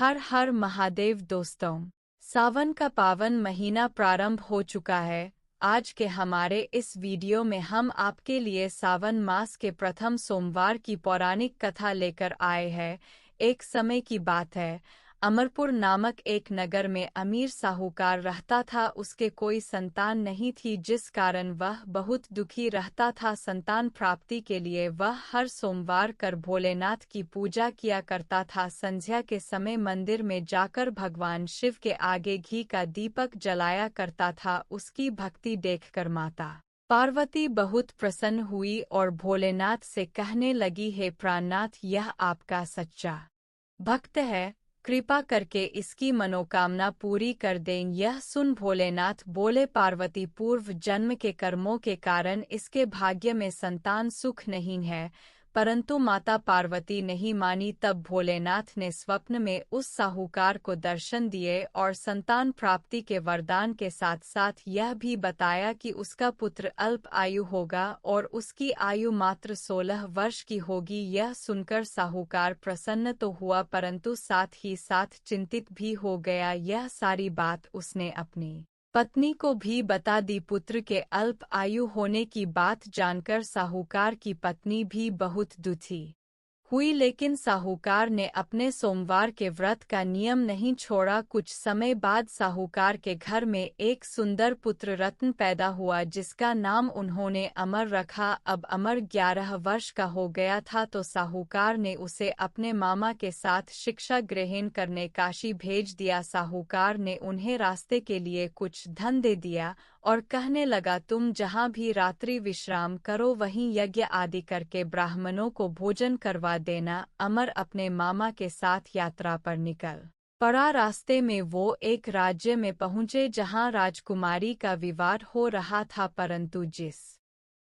हर हर महादेव दोस्तों, सावन का पावन महीना प्रारंभ हो चुका है। आज के हमारे इस वीडियो में हम आपके लिए सावन मास के प्रथम सोमवार की पौराणिक कथा लेकर आए हैं। एक समय की बात है, अमरपुर नामक एक नगर में अमीर साहूकार रहता था। उसके कोई संतान नहीं थी, जिस कारण वह बहुत दुखी रहता था। संतान प्राप्ति के लिए वह हर सोमवार कर भोलेनाथ की पूजा किया करता था। संध्या के समय मंदिर में जाकर भगवान शिव के आगे घी का दीपक जलाया करता था। उसकी भक्ति देखकर माता पार्वती बहुत प्रसन्न हुई और भोलेनाथ से कहने लगी, हे प्राणनाथ, यह आपका सच्चा भक्त है, कृपा करके इसकी मनोकामना पूरी कर दें। यह सुन भोलेनाथ बोले, पार्वती, पूर्व जन्म के कर्मों के कारण इसके भाग्य में संतान सुख नहीं है। परंतु माता पार्वती नहीं मानी। तब भोलेनाथ ने स्वप्न में उस साहूकार को दर्शन दिए और संतान प्राप्ति के वरदान के साथ साथ यह भी बताया कि उसका पुत्र अल्प आयु होगा और उसकी आयु मात्र 16 वर्ष की होगी। यह सुनकर साहूकार प्रसन्न तो हुआ, परंतु साथ ही साथ चिंतित भी हो गया। यह सारी बात उसने अपनी पत्नी को भी बता दी। पुत्र के अल्प आयु होने की बात जानकर साहूकार की पत्नी भी बहुत दुखी हुई, लेकिन साहूकार ने अपने सोमवार के व्रत का नियम नहीं छोड़ा। कुछ समय बाद साहूकार के घर में एक सुंदर पुत्र रत्न पैदा हुआ, जिसका नाम उन्होंने अमर रखा। अब अमर 11 वर्ष का हो गया था तो साहूकार ने उसे अपने मामा के साथ शिक्षा ग्रहण करने काशी भेज दिया। साहूकार ने उन्हें रास्ते के लिए कुछ धन दे दिया और कहने लगा, तुम जहाँ भी रात्रि विश्राम करो वहीं यज्ञ आदि करके ब्राह्मणों को भोजन करवा देना। अमर अपने मामा के साथ यात्रा पर निकल पड़ा। रास्ते में वो एक राज्य में पहुँचे जहाँ राजकुमारी का विवाह हो रहा था, परंतु जिस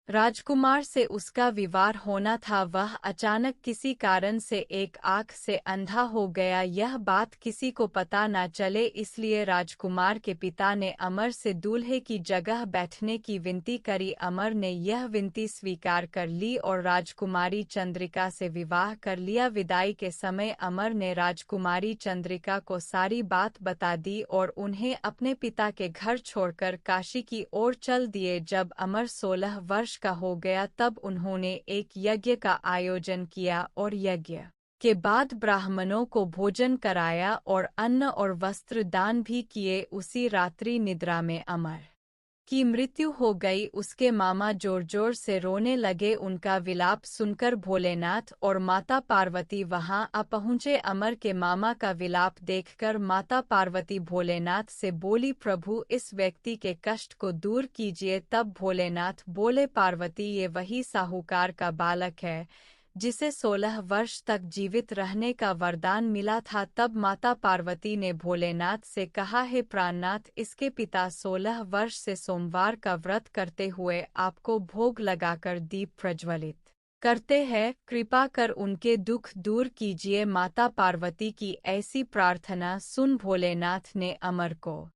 राजकुमार से उसका विवाह होना था वह अचानक किसी कारण से एक आँख से अंधा हो गया। यह बात किसी को पता न चले, इसलिए राजकुमार के पिता ने अमर से दूल्हे की जगह बैठने की विनती करी। अमर ने यह विनती स्वीकार कर ली और राजकुमारी चंद्रिका से विवाह कर लिया। विदाई के समय अमर ने राजकुमारी चंद्रिका को सारी बात बता दी और उन्हें अपने पिता के घर छोड़कर काशी की ओर चल दिए। जब अमर 16 वर्ष का हो गया तब उन्होंने एक यज्ञ का आयोजन किया और यज्ञ के बाद ब्राह्मणों को भोजन कराया और अन्न और वस्त्र दान भी किए। उसी रात्रि निद्रा में अमर की मृत्यु हो गई। उसके मामा जोर जोर से रोने लगे। उनका विलाप सुनकर भोलेनाथ और माता पार्वती वहां आ पहुंचे। अमर के मामा का विलाप देखकर माता पार्वती भोलेनाथ से बोली, प्रभु, इस व्यक्ति के कष्ट को दूर कीजिए। तब भोलेनाथ बोले, पार्वती, ये वही साहूकार का बालक है जिसे 16 वर्ष तक जीवित रहने का वरदान मिला था। तब माता पार्वती ने भोलेनाथ से कहा, हे प्राणनाथ, इसके पिता 16 वर्ष से सोमवार का व्रत करते हुए आपको भोग लगाकर दीप प्रज्वलित करते हैं, कृपा कर उनके दुख दूर कीजिए। माता पार्वती की ऐसी प्रार्थना सुन भोलेनाथ ने अमर को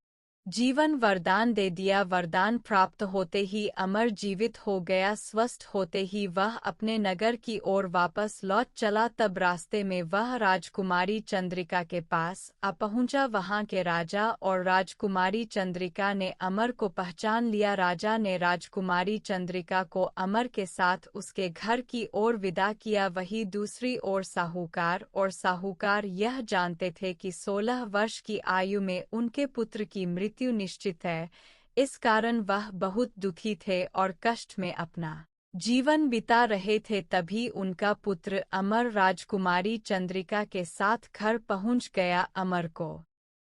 जीवन वरदान दे दिया। वरदान प्राप्त होते ही अमर जीवित हो गया। स्वस्थ होते ही वह अपने नगर की ओर वापस लौट चला। तब रास्ते में वह राजकुमारी चंद्रिका के पास आ पहुंचा। वहां के राजा और राजकुमारी चंद्रिका ने अमर को पहचान लिया। राजा ने राजकुमारी चंद्रिका को अमर के साथ उसके घर की ओर विदा किया। वहीं दूसरी ओर साहूकार यह जानते थे कि 16 वर्ष की आयु में उनके पुत्र की मृत्यु निश्चित है। इस कारण वह बहुत दुखी थे और कष्ट में अपना जीवन बिता रहे थे। तभी उनका पुत्र अमर राजकुमारी चंद्रिका के साथ घर पहुंच गया। अमर को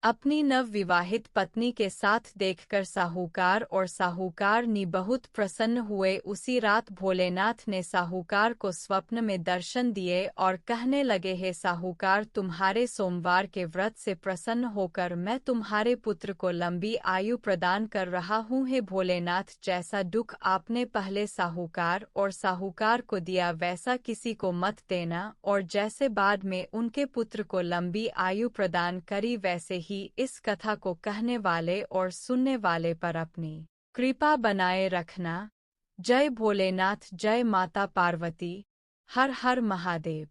अपनी नवविवाहित पत्नी के साथ देखकर साहूकार और साहूकारनी बहुत प्रसन्न हुए। उसी रात भोलेनाथ ने साहूकार को स्वप्न में दर्शन दिए और कहने लगे, हे साहूकार, तुम्हारे सोमवार के व्रत से प्रसन्न होकर मैं तुम्हारे पुत्र को लंबी आयु प्रदान कर रहा हूँ। हे भोलेनाथ, जैसा दुख आपने पहले साहूकार और साहूकार को दिया वैसा किसी को मत देना, और जैसे बाद में उनके पुत्र को लंबी आयु प्रदान करी वैसे ही इस कथा को कहने वाले और सुनने वाले पर अपनी कृपा बनाए रखना। जय भोलेनाथ, जय माता पार्वती, हर हर महादेव।